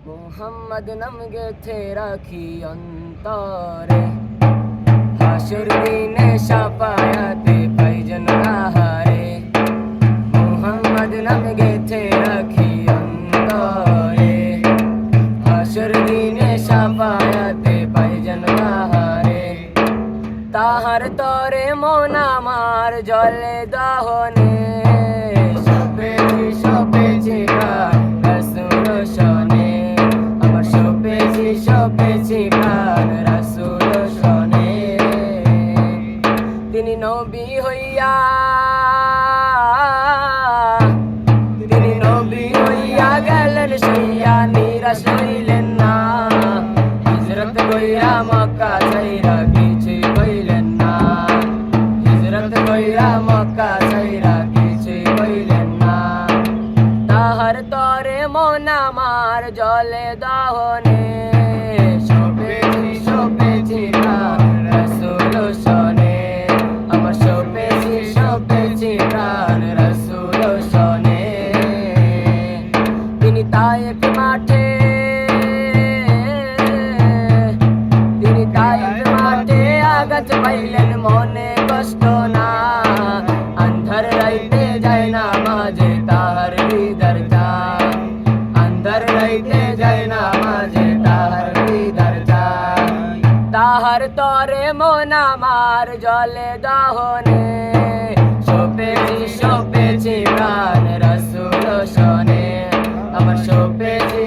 মোহাম্মদ নাম গেথে রাখি অন্তরে, হাসর দিনে শাফায়াতে পাইজন কাহারে। মোহাম্মদ নাম গেথে রাখি অন্তরে, হাসর দিনে শাফায়াতে পাইজন কাহারে। তাহার তরে মন আমার জলে দহনে, সপেছি সপেছি প্রাণ রাসূল শনে, আমার সপেছি সপেছি প্রাণ রাসূল শনে। তিনি নবী হইয়া, তিনি নবী হইয়া গেলেন সইয়া, নিরাশ হইলেন না। হিজরত কইরা মক্কা যাইরা কিছুই কইলেন না, হিজরত কইরা মক্কা যাইরা কিছুই কইলেন না। তাহার তরে মন আমার জলে দহনে, সপেছি সপেছি প্রাণ রাসূল শনে, আমার সপেছি সপেছি প্রাণ রাসূল শনে। তিনি তায়েফ মাঠে, তিনি তায়েফ মাঠে আঘাত পাইলেন, মনে কষ্ট না। আন্ধার রাইতে যায় না মাঝে তাহার দিদার চায়, আন্ধার রাইতে যায় না মাঝে তাহার দিদার চায়। তাহার তরে মন আমার জলে দহনে, সপেছি সপেছি প্রাণ রাসূল শনে, আমার সপেছি